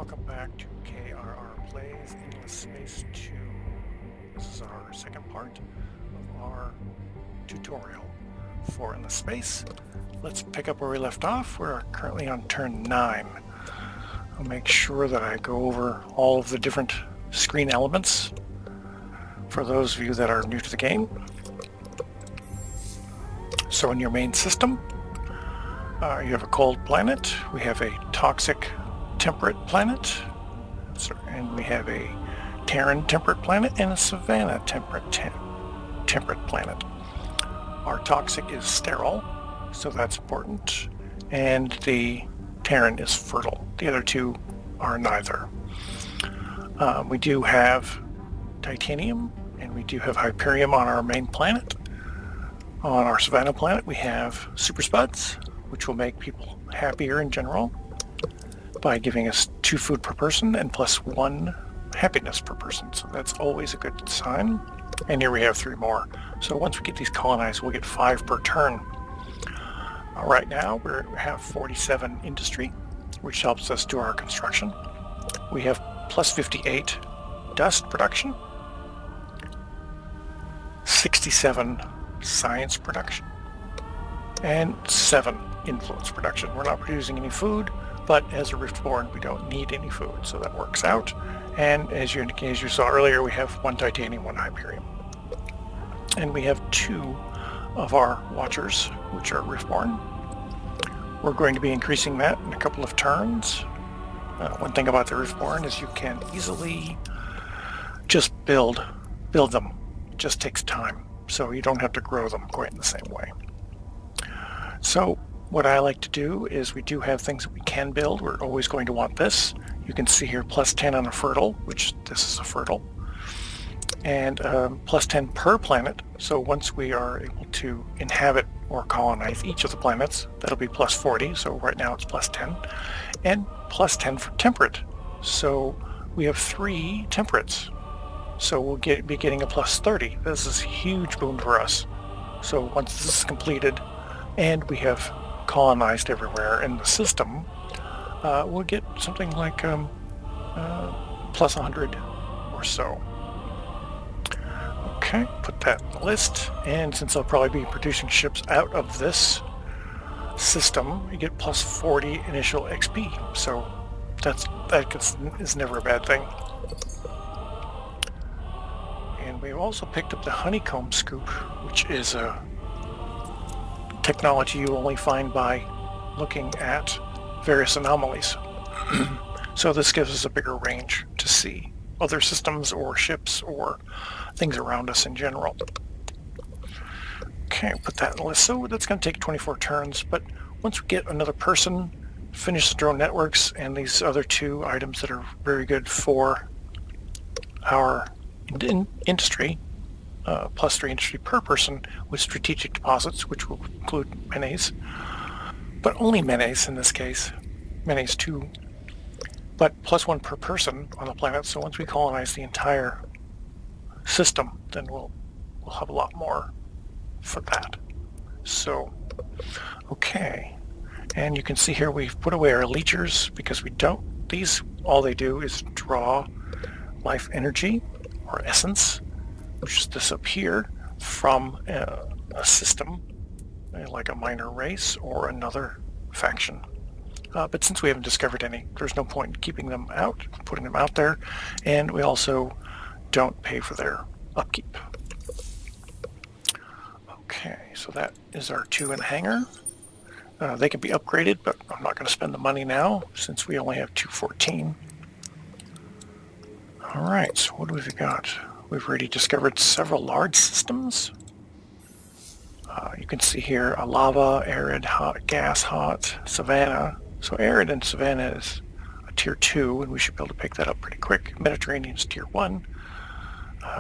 Welcome back to K.R.R. Plays Endless Space 2. This is our second part of our tutorial for Endless Space. Let's pick up where we left off. We're currently on turn 9. I'll make sure that I go over all of the different screen elements for those of you that are new to the game. So in your main system, you have a cold planet, we have a toxic temperate planet, and we have a Terran temperate planet and a Savannah temperate planet. Our toxic is sterile, so that's important, and the Terran is fertile. The other two are neither. We do have titanium, and we do have hyperium on our main planet. On our Savannah planet, we have super spuds, which will make people happier in general by giving us 2 food per person and plus 1 happiness per person. So that's always a good sign. And here we have 3 more. So once we get these colonized, we'll get 5 per turn. Right now we have 47 industry, which helps us do our construction. We have plus 58 dust production, 67 science production, and 7 influence production. We're not producing any food, but as a Riftborn, we don't need any food, so that works out. And as you saw earlier, we have 1 titanium, 1 hyperium. And we have 2 of our watchers, which are Riftborn. We're going to be increasing that in a couple of turns. One thing about the Riftborn is you can easily just build them. It just takes time, so you don't have to grow them quite in the same way. So what I like to do is we do have things that we can build. We're always going to want this. You can see here plus 10 on a fertile, which this is a fertile, and plus 10 per planet. So once we are able to inhabit or colonize each of the planets, that'll be plus 40. So right now it's plus 10, and plus 10 for temperate. So we have 3 temperates. So we'll be getting a plus 30. This is a huge boon for us. So once this is completed and we have colonized everywhere in the system, we'll get something like plus 100 or so. Okay, put that in the list, and since I'll probably be producing ships out of this system, you get plus 40 initial XP, so that is never a bad thing. And we also picked up the honeycomb scoop, which is a technology you only find by looking at various anomalies. So this gives us a bigger range to see other systems or ships or things around us in general. Okay, put that in the list. So that's going to take 24 turns, but once we get another person, finish the drone networks and these other 2 items that are very good for our industry, plus 3 industry per person with strategic deposits, which will include menes, but only menes in this case, menes 2, but plus 1 per person on the planet. So once we colonize the entire system, then we'll have a lot more for that. So, okay, and you can see here we've put away our leechers because we don't. These, all they do is draw life energy or essence, which is this up here, from a system like a minor race or another faction. But since we haven't discovered any, there's no point in keeping them out, putting them out there, and we also don't pay for their upkeep. Okay, so that is our 2 in the hangar. They can be upgraded, but I'm not going to spend the money now since we only have 214. Alright, so what have we got? We've already discovered several large systems. You can see here a lava, arid, hot, gas, hot, savanna. So arid and savanna is a tier 2, and we should be able to pick that up pretty quick. Mediterranean is tier 1.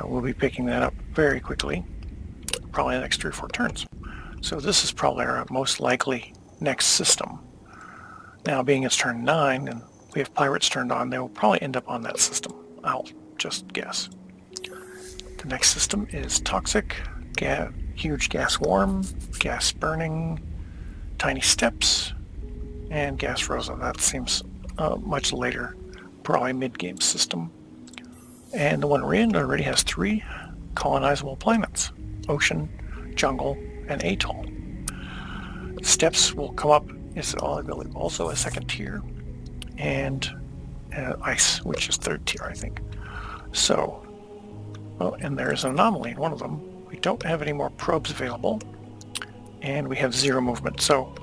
We'll be picking that up very quickly, probably in the next 3 or 4 turns. So this is probably our most likely next system. Now, being it's turn 9 and we have pirates turned on, they will probably end up on that system. I'll just guess. The next system is toxic, huge gas worm, gas burning, tiny steps, and gas frozen. That seems much later probably mid-game system. And the one we're in already has 3 colonizable planets: ocean, jungle, and atoll. Steppes will come up. It's also a 2nd tier, and ice, which is 3rd tier, I think. So, well, and there's an anomaly in one of them. We don't have any more probes available, and we have 0 movement. So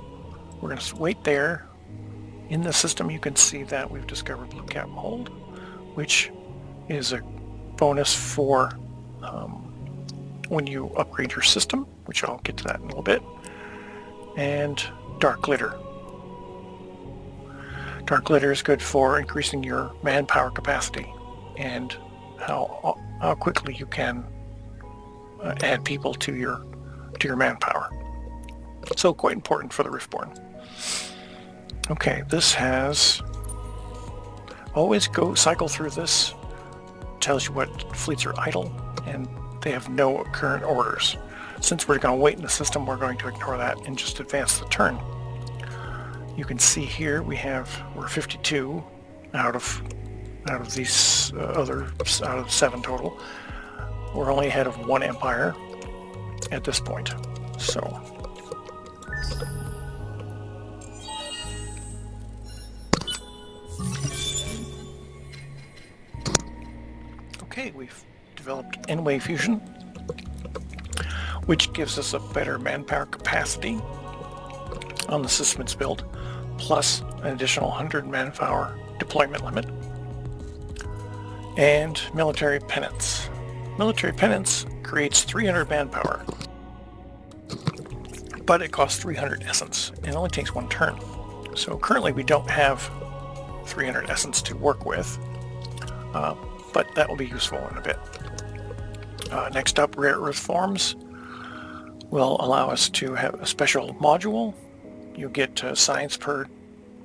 we're going to wait there. In the system, you can see that we've discovered blue cap mold, which is a bonus for when you upgrade your system, which I'll get to that in a little bit. And dark glitter. Dark glitter is good for increasing your manpower capacity and how quickly you can add people to your manpower. So quite important for the Riftborn. Okay, this has always cycle through this. Tells you what fleets are idle, and they have no current orders. Since we're going to wait in the system, we're going to ignore that and just advance the turn. You can see here we're 52 out of these out of 7 total. We're only ahead of 1 empire at this point. So okay, we've developed N-Wave fusion, which gives us a better manpower capacity on the system it's built, plus an additional 100 manpower deployment limit. And military penance. Military penance creates 300 manpower, but it costs 300 essence and only takes 1 turn. So currently we don't have 300 essence to work with, but that will be useful in a bit. Next up, rare earth forms will allow us to have a special module. You get science per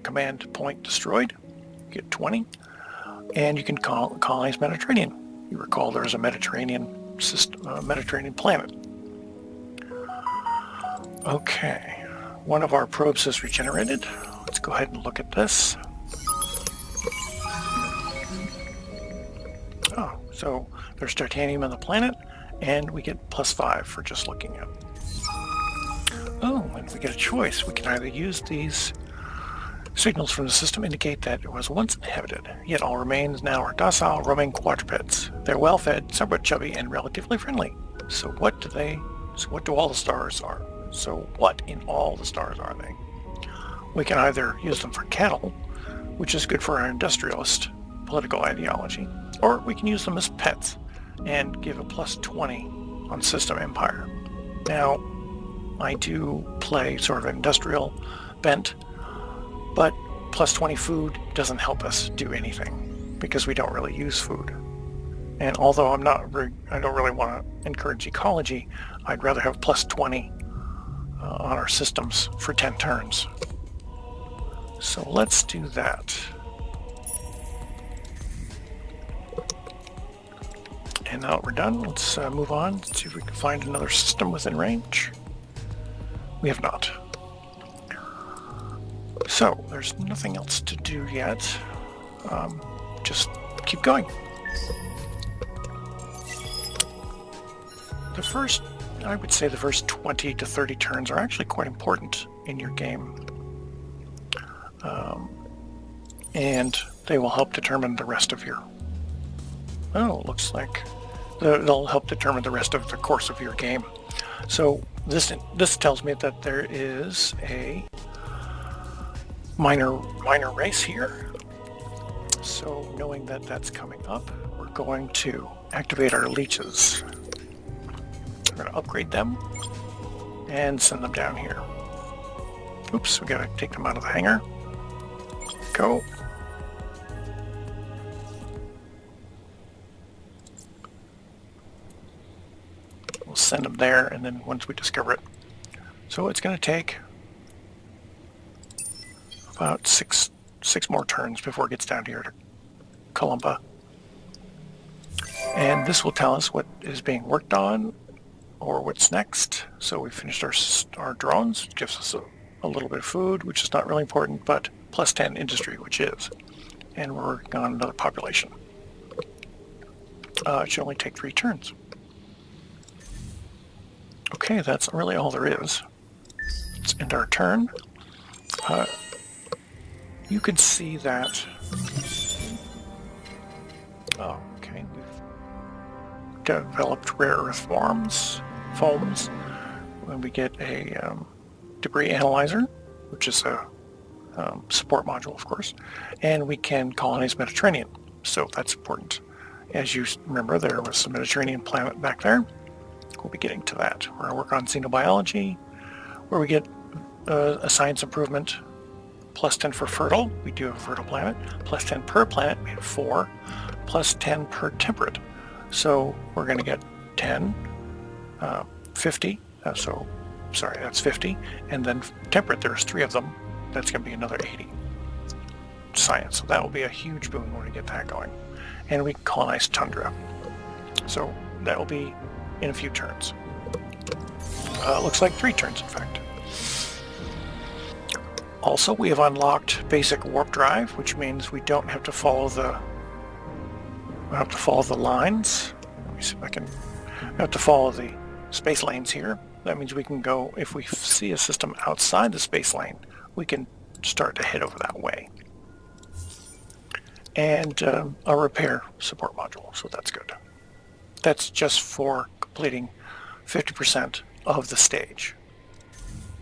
command point destroyed. You get 20, and you can colonize Mediterranean. You recall there's a Mediterranean system, Mediterranean planet. Okay, one of our probes is regenerated. Let's go ahead and look at this. Oh, so there's titanium on the planet, and we get +5 for just looking at it. Oh, and we get a choice. We can either use these signals from the system indicate that it was once inhabited, yet all remains now are docile roaming quadrupeds. They're well-fed, somewhat chubby, and relatively friendly. So what do all the stars are? So what in all the stars are they? We can either use them for cattle, which is good for our industrialist political ideology, or we can use them as pets and give a +20 on system empire. Now, I do play sort of an industrial bent, but +20 food doesn't help us do anything because we don't really use food. And although I don't really want to encourage ecology, I'd rather have +20 on our systems for 10 turns. So let's do that. And now that we're done, let's move on, see if we can find another system within range. We have not. So, there's nothing else to do yet. Just keep going. I would say the first 20 to 30 turns are actually quite important in your game. And they will help determine the rest of your... Oh, looks like they'll help determine the rest of the course of your game. So this tells me that there is a minor race here. So knowing that that's coming up, we're going to activate our leeches. We're going to upgrade them and send them down here. Oops, we got to take them out of the hangar. Go. We'll send them there, and then once we discover it. So it's going to take about six more turns before it gets down here to Columba. And this will tell us what is being worked on or what's next. So we finished our drones, gives us a little bit of food, which is not really important, but +10 industry, which is. and we're working on another population. It should only take 3 turns. Okay, that's really all there is. Let's end our turn. You can see that... Oh, okay, we've developed rare earth foams. When we get a debris analyzer, which is a support module, of course, and we can colonize Mediterranean. So that's important. As you remember, there was a Mediterranean planet back there. We'll be getting to that. We're going to work on xenobiology, where we get a science improvement, plus 10 for fertile. We do have a fertile planet. Plus 10 per planet, we have 4. Plus 10 per temperate. So we're going to get 10, 50. That's 50. And then temperate, there's 3 of them. That's going to be another 80 science. So that will be a huge boon when we get that going. And we colonize tundra. So that will be in a few turns. Looks like 3 turns, in fact. Also, we have unlocked basic warp drive, which means we don't have to follow the lines. Let me see if I can. We have to follow the space lanes here. That means we can go, if we see a system outside the space lane, we can start to head over that way. And a repair support module, so that's good. That's just for completing 50% of the stage.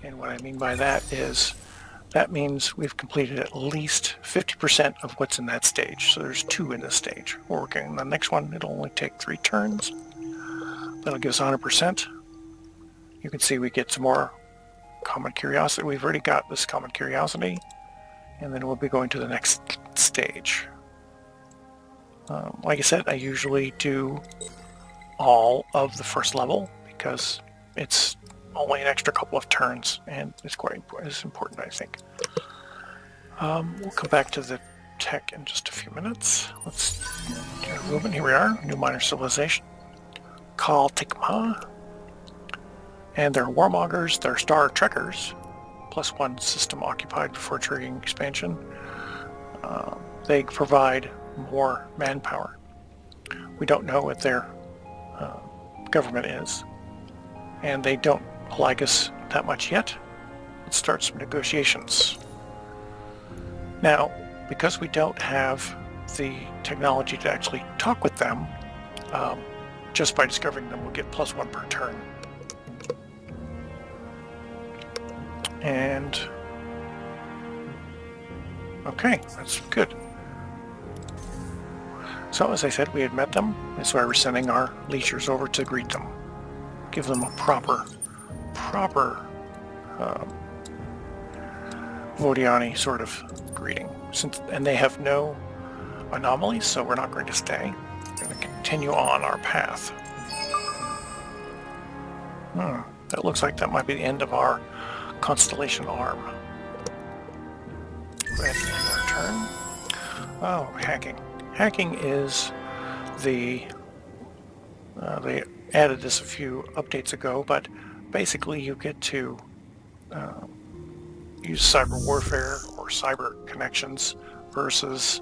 And what I mean by that is, that means we've completed at least 50% of what's in that stage. So there's 2 in this stage. We're working on the next one. It'll only take 3 turns. That'll give us 100%. You can see we get some more common curiosity. We've already got this common curiosity. And then we'll be going to the next stage. Like I said, I usually do all of the first level because it's only an extra couple of turns, and it's quite important, I think. We'll come back to the tech in just a few minutes. Let's get moving. Here we are, new minor civilization. Tikma. And they're warmongers, they're star trekkers, plus 1 system occupied before triggering expansion. They provide more manpower. We don't know what their government is, and they don't like us that much yet. Let's start some negotiations. Now, because we don't have the technology to actually talk with them, just by discovering them, we'll get plus 1 per turn. And okay, that's good. So as I said, we had met them. That's why we're sending our leechers over to greet them. Give them a proper Vodiani sort of greeting. And they have no anomalies, so we're not going to stay. We're going to continue on our path. That looks like that might be the end of our constellation arm. Go ahead and end our turn. Oh, hacking. Hacking is the... they added this a few updates ago, but basically you get to use cyber warfare or cyber connections versus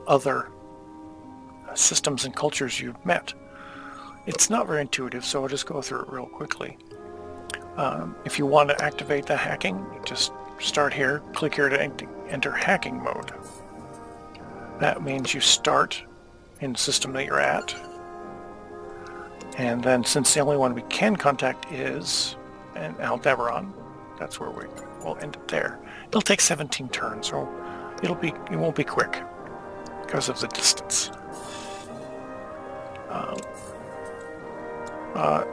other systems and cultures you've met. It's not very intuitive, so I'll just go through it real quickly. If you want to activate the hacking, you just start here, click here to enter hacking mode. That means you start in the system that you're at, and then since the only one we can contact is Aldebaran, that's where we will end it there. It'll take 17 turns, so it won't be quick because of the distance.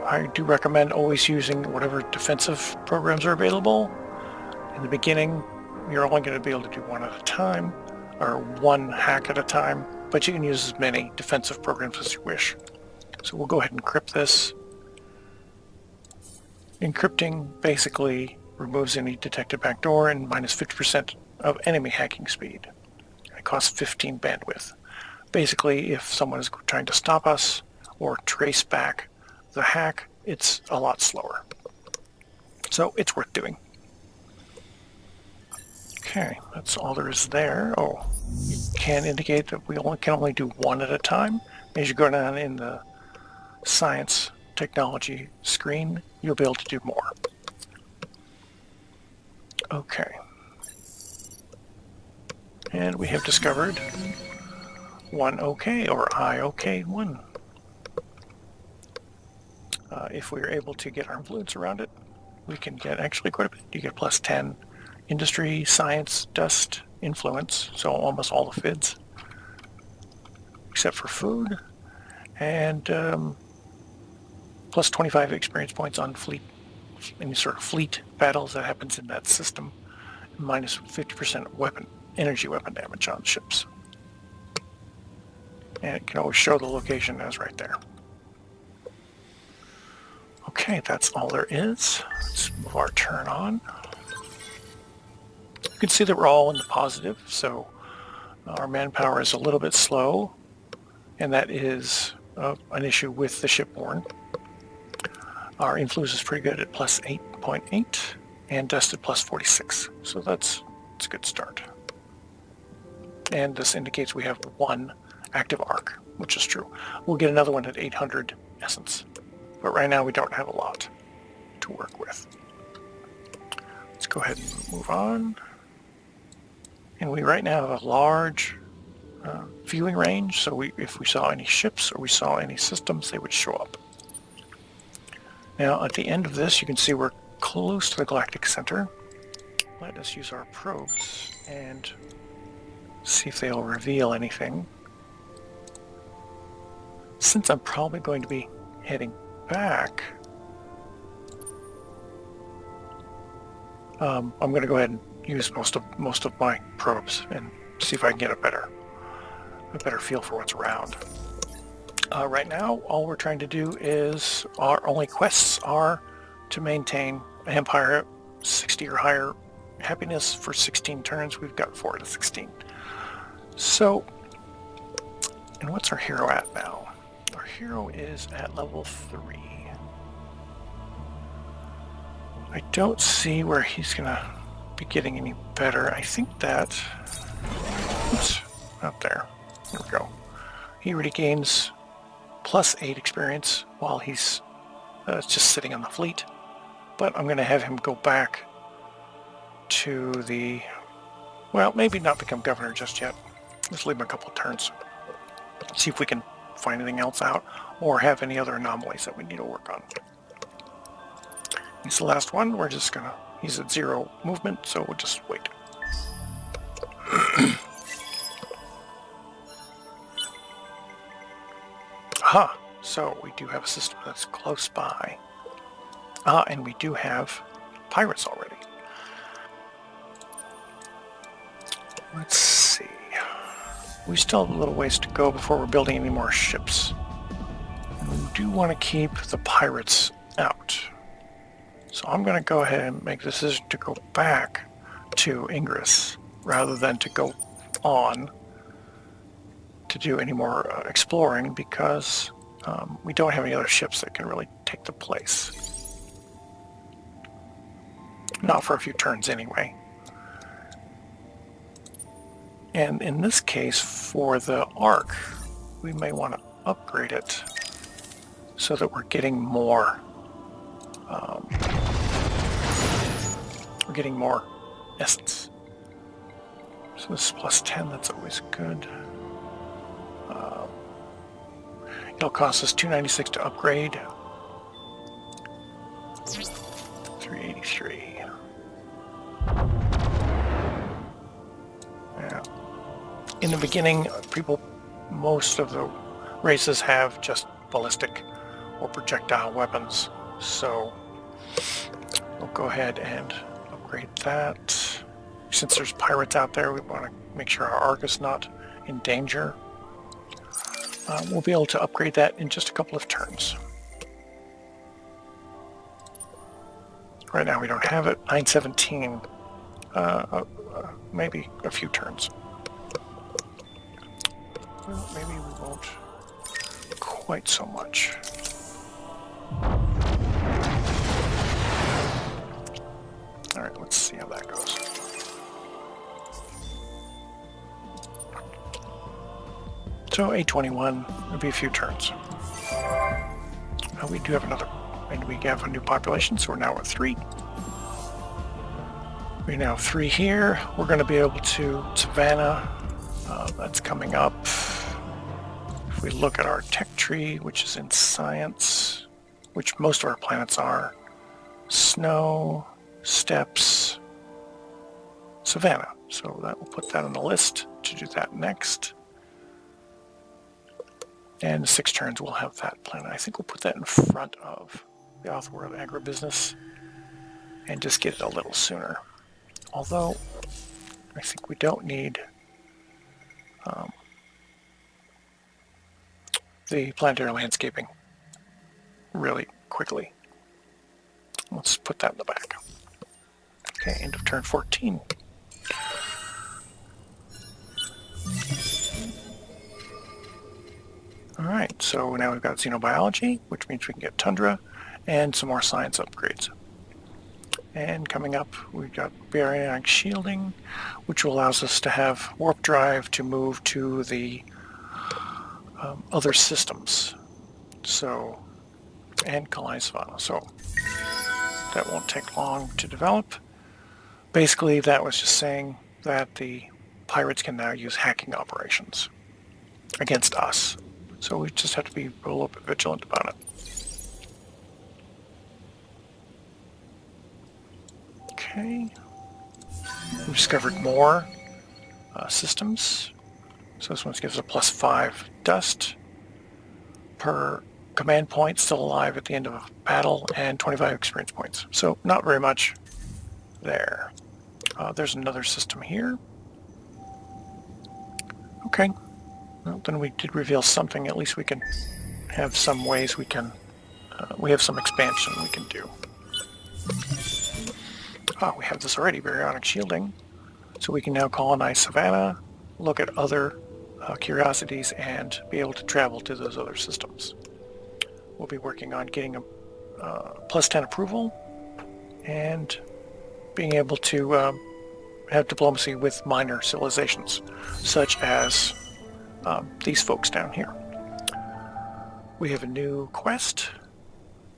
I do recommend always using whatever defensive programs are available. In the beginning, you're only going to be able to do 1 at a time, or 1 hack at a time, but you can use as many defensive programs as you wish. So we'll go ahead and encrypt this. Encrypting basically removes any detected backdoor and minus 50% of enemy hacking speed. It costs 15 bandwidth. Basically, if someone is trying to stop us or trace back the hack, it's a lot slower. So it's worth doing. Okay, that's all there is there. Oh, you can indicate that we can only do one at a time. As you go down in the science technology screen, you'll be able to do more. Okay. And we have discovered one OK, or IOK1. If we are able to get our influence around it, we can get actually quite a bit. You get plus 10 industry, science, dust, influence, so almost all the FIDs, except for food, and plus 25 experience points on fleet, any sort of fleet battles that happens in that system, minus 50% energy weapon damage on ships. And it can always show the location as right there. Okay, that's all there is. Let's move our turn on. You can see that we're all in the positive, so our manpower is a little bit slow, and that is an issue with the shipborne. Our influence is pretty good at plus 8.8, and dust at plus 46, so it's a good start. And this indicates we have one active arc, which is true. We'll get another one at 800 essence, but right now we don't have a lot to work with. Let's go ahead and move on. And we right now have a large viewing range, so if we saw any ships or we saw any systems, they would show up. Now at the end of this, you can see we're close to the galactic center. Let us use our probes and see if they'll reveal anything. Since I'm probably going to be heading back, I'm going to go ahead and use most of my probes and see if I can get a better feel for what's around. Right now, all we're trying to do is our only quests are to maintain Empire 60 or higher happiness for 16 turns. We've got 4 out of 16. So, and what's our hero at now? Our hero is at level 3. I don't see where he's gonna be getting any better. I think that, oops, out there. There we go. He already gains plus 8 experience while he's just sitting on the fleet. But I'm going to have him go back to the, well, maybe not become governor just yet. Let's leave him a couple of turns. See if we can find anything else out or have any other anomalies that we need to work on. He's the last one. We're just going to, he's at 0 movement, so we'll just wait. Aha! So we do have a system that's close by. And we do have pirates already. Let's see. We still have a little ways to go before we're building any more ships. And we do want to keep the pirates out. So I'm going to go ahead and make the decision to go back to Ingress rather than to go on to do any more exploring, because we don't have any other ships that can really take the place. Not for a few turns anyway. And in this case, for the Ark, we may want to upgrade it so that we're getting more essence. So this is plus 10, that's always good. It'll cost us $296 to upgrade. 383. Yeah. In the beginning, most of the races have just ballistic or projectile weapons, so we'll go ahead and upgrade that. Since there's pirates out there, we want to make sure our Ark is not in danger. We'll be able to upgrade that in just a couple of turns. Right now we don't have it. 917. Maybe a few turns. Well, maybe we won't quite so much. Alright, let's see how that goes. So 821 would be a few turns. We do have another, and we have a new population, so we're now at 3. We now have 3 here. We're going to be able to Savannah. That's coming up. If we look at our tech tree, which is in science, which most of our planets are, snow, steppes, Savannah. So that will put that on the list to do that next. And 6 turns we'll have that planet. I think we'll put that in front of the Off-World Agribusiness and just get it a little sooner. Although, I think we don't need the planetary landscaping really quickly. Let's put that in the back. Okay, end of turn 14. Alright, so now we've got xenobiology, which means we can get tundra, and some more science upgrades. And coming up, we've got baryonic shielding, which allows us to have warp drive to move to the other systems. So, and colonize Savannah. So, that won't take long to develop. Basically, that was just saying that the pirates can now use hacking operations against us. So we just have to be a little bit vigilant about it. Okay. We discovered more systems. So this one gives a +5 dust per command point still alive at the end of a battle and 25 experience points. So not very much there. There's another system here. Okay. Well, then we did reveal something. At least we can have some ways we can, we have some expansion we can do. We have this already, baryonic shielding. So we can now colonize Savannah, look at other curiosities, and be able to travel to those other systems. We'll be working on getting a +10 approval and being able to have diplomacy with minor civilizations, such as these folks down here. We have a new quest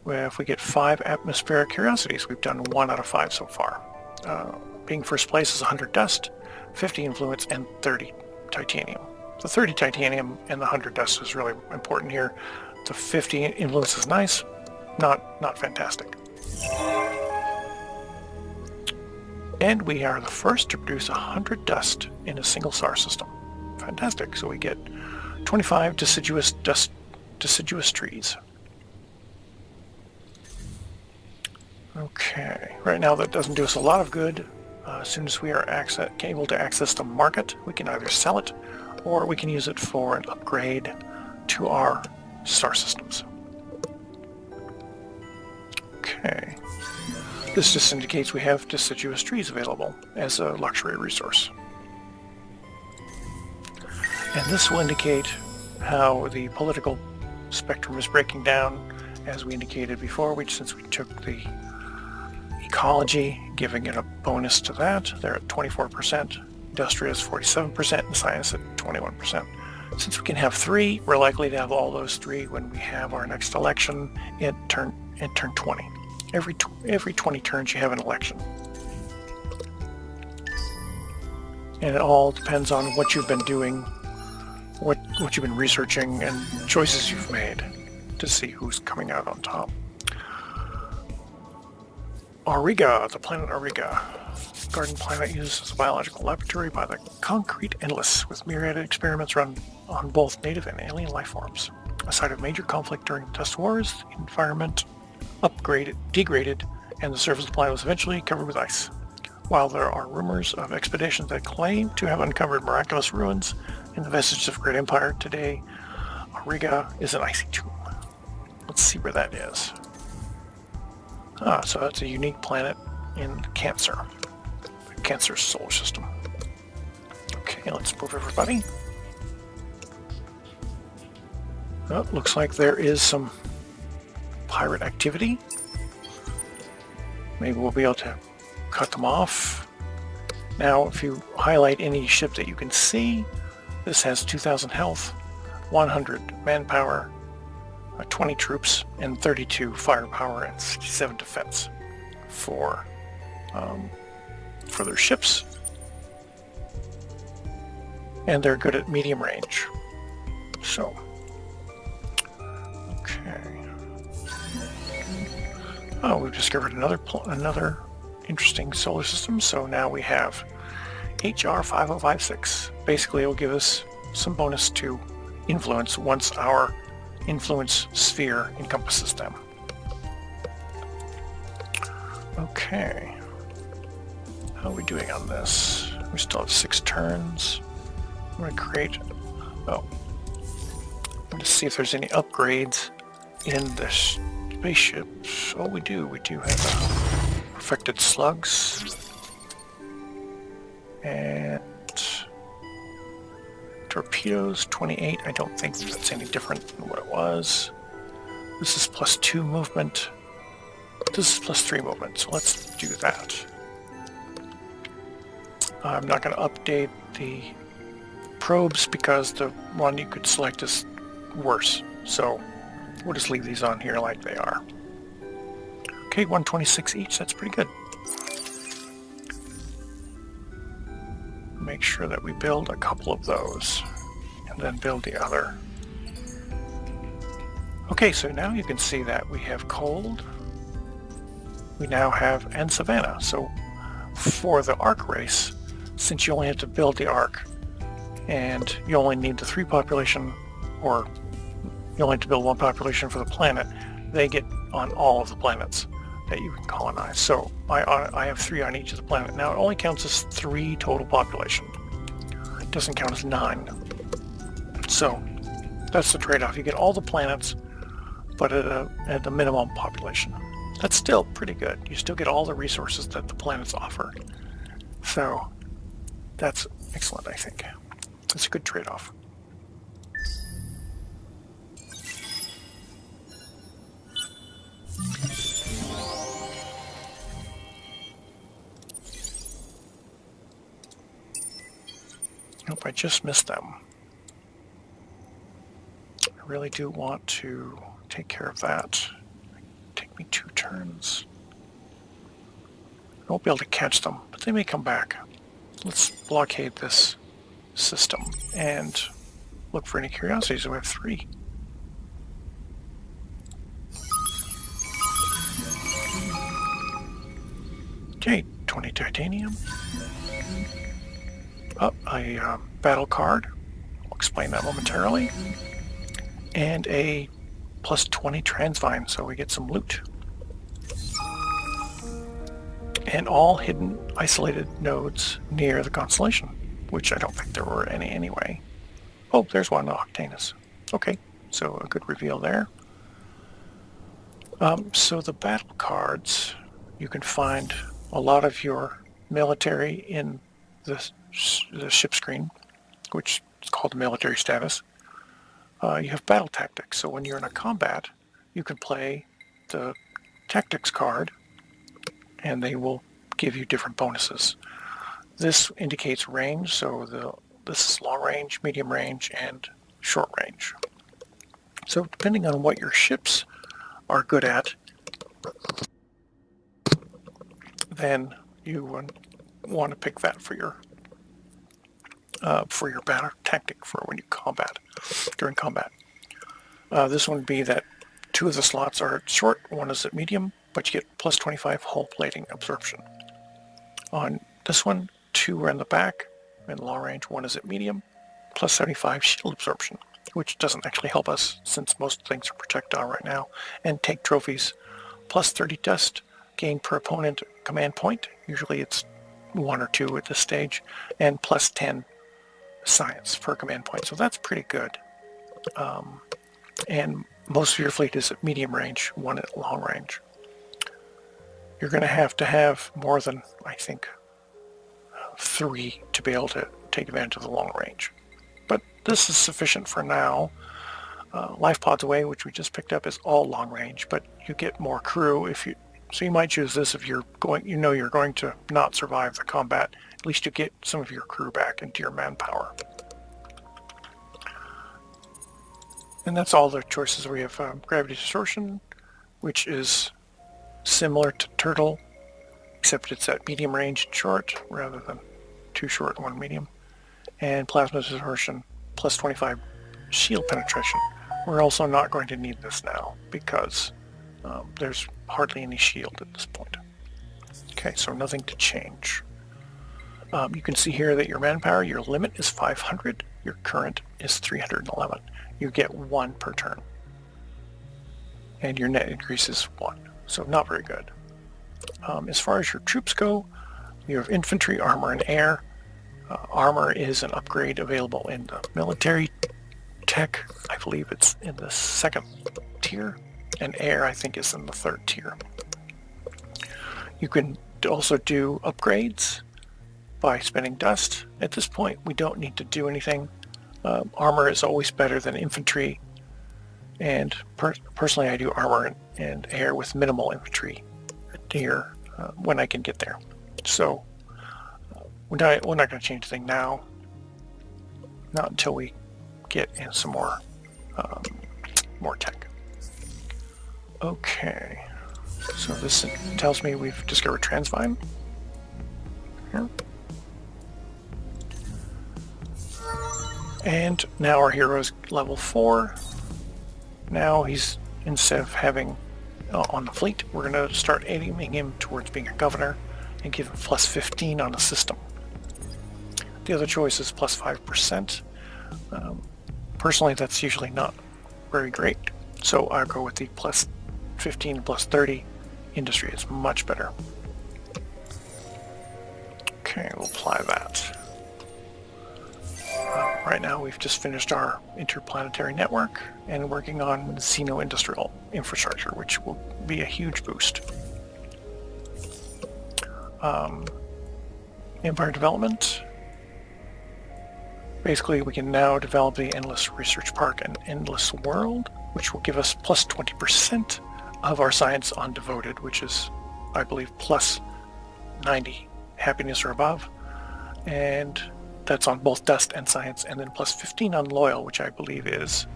where if we get 5 atmospheric curiosities, we've done 1 out of 5 so far. Being first place is 100 dust, 50 influence, and 30 titanium. The 30 titanium and the 100 dust is really important here. The 50 influence is nice, not fantastic. And we are the first to produce 100 dust in a single star system. Fantastic. So we get 25 deciduous trees. Okay. Right now that doesn't do us a lot of good. As soon as we are able to access the market, we can either sell it or we can use it for an upgrade to our star systems. Okay. This just indicates we have deciduous trees available as a luxury resource. And this will indicate how the political spectrum is breaking down, as we indicated before, since we took the ecology, giving it a bonus to that. They're at 24%, industrious 47%, and science at 21%. Since we can have 3, we're likely to have all those 3 when we have our next election at turn 20. Every 20 turns you have an election. And it all depends on what you've been doing, what you've been researching, and choices you've made to see who's coming out on top. Auriga, the planet Auriga. Garden planet used as a biological laboratory by the concrete endless, with myriad experiments run on both native and alien life forms. A site of major conflict during dust wars, the environment degraded, and the surface of the planet was eventually covered with ice. While there are rumors of expeditions that claim to have uncovered miraculous ruins and the vestiges of a great empire, today Auriga is an icy tomb. Let's see where that is. So that's a unique planet in Cancer, the Cancer solar system. Okay, let's move everybody. Oh, looks like there is some pirate activity. Maybe we'll be able to cut them off. Now, if you highlight any ship that you can see, this has 2,000 health. 100 manpower, 20 troops, and 32 firepower, and 67 defense for their ships. And they're good at medium range. So, okay. Oh, we've discovered another interesting solar system. So now we have K.R.R 5056. Basically, it will give us some bonus to influence once our influence sphere encompasses them. Okay. How are we doing on this? We still have 6 turns. I'm going to create... Oh. I'm going to see if there's any upgrades in the spaceships. Oh, we do. We do have perfected slugs. And torpedoes, 28. I don't think that's any different than what it was. This is +2 movement. This is +3 movement, so let's do that. I'm not going to update the probes because the one you could select is worse. So we'll just leave these on here like they are. Okay, 126 each, that's pretty good. Make sure that we build a couple of those and then build the other. Okay, so now you can see that we have cold, we now have, and Savannah. So for the arc race, since you only have to build the arc and you only need the 3 population, or you only have to build 1 population for the planet, they get on all of the planets that you can colonize. So I have 3 on each of the planet. Now it only counts as 3 total population. It doesn't count as 9. So that's the trade-off. You get all the planets, but at the minimum population. That's still pretty good. You still get all the resources that the planets offer. So that's excellent, I think. It's a good trade-off. Nope, I just missed them. I really do want to take care of that. Take me 2 turns. I won't be able to catch them, but they may come back. Let's blockade this system and look for any curiosities. We have 3. Okay, 20 titanium. Oh, a battle card. I'll explain that momentarily. And a +20 transvine, so we get some loot. And all hidden, isolated nodes near the constellation, which I don't think there were any anyway. Oh, there's one, Octanus. Okay, so a good reveal there. So the battle cards, you can find a lot of your military in the ship screen, which is called the military status. You have battle tactics, so when you're in a combat, you can play the tactics card, and they will give you different bonuses. This indicates range, so this is long range, medium range, and short range. So depending on what your ships are good at, then you want to pick that for your battle tactic for when you combat, during combat. This one would be that 2 of the slots are short, 1 is at medium, but you get +25 hull plating absorption. On this one, 2 are in the back, in long range, 1 is at medium, +75 shield absorption, which doesn't actually help us since most things are projectile right now, and take trophies, +30 dust, gain per opponent command point, usually it's 1 or 2 at this stage, and +10 science per command point, so that's pretty good. And most of your fleet is at medium range, 1 at long range. You're going to have more than, I think, 3 to be able to take advantage of the long range. But this is sufficient for now. Life Pods Away, which we just picked up, is all long range, but you get more crew so you might choose this if you're going to not survive the combat. At least you get some of your crew back into your manpower. And that's all the choices. We have gravity distortion, which is similar to turtle, except it's at medium range and short rather than two short and one medium. And plasma distortion plus 25 shield penetration. We're also not going to need this now because there's hardly any shield at this point. Okay, so nothing to change. You can see here that your manpower, your limit is 500, your current is 311. You get 1 per turn. And your net increase is 1, so not very good. As far as your troops go, you have infantry, armor, and air. Armor is an upgrade available in the military tech. I believe it's in the 2nd tier, and air I think is in the 3rd tier. You can also do upgrades by spending dust. At this point we don't need to do anything. Armor is always better than infantry, and personally I do armor and air with minimal infantry here when I can get there. So we're not going to change anything now, not until we get in some more tech. Okay, so this tells me we've discovered Transvine. Here. And now our hero is level 4. Now he's, instead of having on the fleet, we're going to start aiming him towards being a governor and give him plus 15 on the system. The other choice is plus 5%. Personally, that's usually not very great, so I'll go with the plus 15 and plus 30. Industry is much better. Okay, we'll apply that. Right now we've just finished our interplanetary network and working on xeno-industrial infrastructure, which will be a huge boost. Empire development. Basically, we can now develop the Endless Research Park and Endless World, which will give us plus 20% of our science on devoted, which is, I believe, plus 90 happiness or above. And that's on both dust and science, and then plus 15 on loyal, which I believe is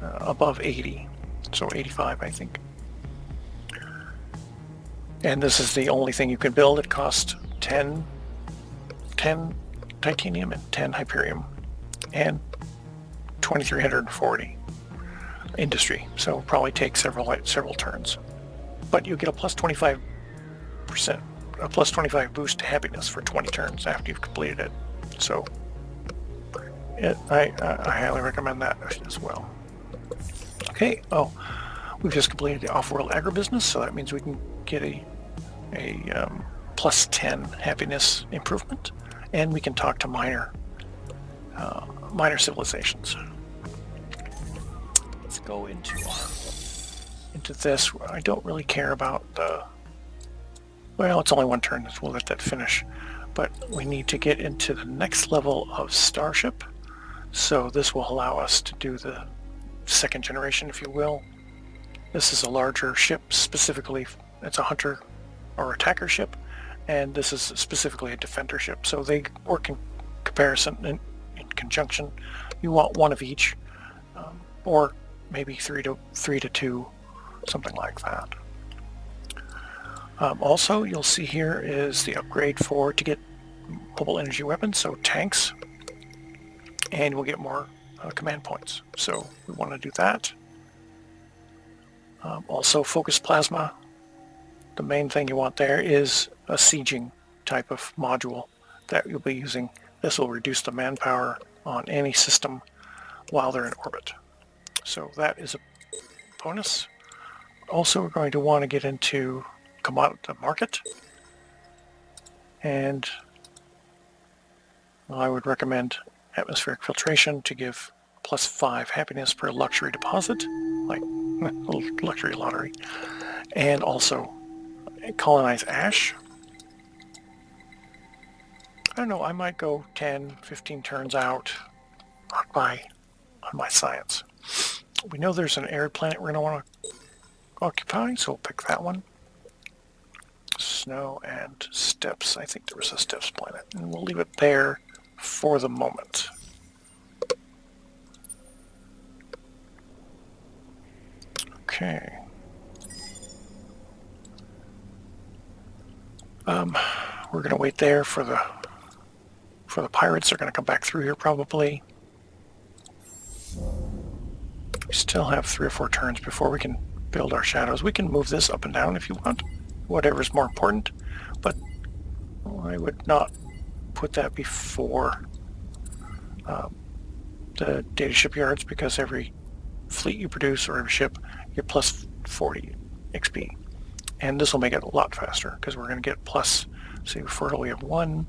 above 80. So 85, I think. And this is the only thing you can build. It costs 10 titanium and 10 hyperium and 2,340 industry. So it'll probably take several turns. But you get a plus 25%, a plus 25 boost to happiness for 20 turns after you've completed it. So I highly recommend that as well. Okay, we've just completed the off-world agribusiness, so that means we can get a plus 10 happiness improvement, and we can talk to minor civilizations. Let's go into this. I don't really care about the, well, it's only 1 turn, so we'll let that finish. But we need to get into the next level of starship, so this will allow us to do the 2nd generation, if you will. This is a larger ship, specifically it's a hunter or attacker ship, and this is specifically a defender ship, so they work in comparison, in conjunction. You want 1 of each, or maybe 3 to 2, something like that. Also, you'll see here is the upgrade to get mobile energy weapons, so tanks, and we'll get more command points. So we want to do that. Also, focus plasma. The main thing you want there is a sieging type of module that you'll be using. This will reduce the manpower on any system while they're in orbit. So that is a bonus. Also, we're going to want to get into commodity market, and I would recommend atmospheric filtration to give plus 5 happiness per luxury deposit, like a luxury lottery, and also colonize ash. I don't know, I might go 10-15 turns out on my science. We know there's an arid planet we're going to want to occupy, so we'll pick that one. Snow and steppes. I think there was a steppes planet, and we'll leave it there for the moment. Okay. We're going to wait there for the pirates. They're going to come back through here probably. We still have 3 or 4 turns before we can build our shadows. We can move this up and down if you want, whatever's more important, but I would not put that before the data shipyards, because every fleet you produce or every ship, you get plus 40 XP. And this will make it a lot faster because we're going to get plus, see, for we have 1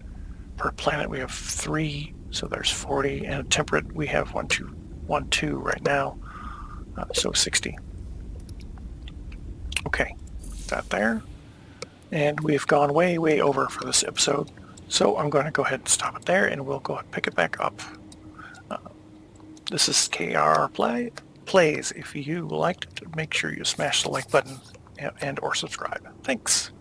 per planet, we have 3, so there's 40, and a temperate we have 1, 2 right now, so 60. Okay, that there, and we've gone way over for this episode, so I'm going to go ahead and stop it there, and we'll go ahead and pick it back up. This is K.R.R. Plays. If you liked it, make sure you smash the like button and or subscribe. Thanks.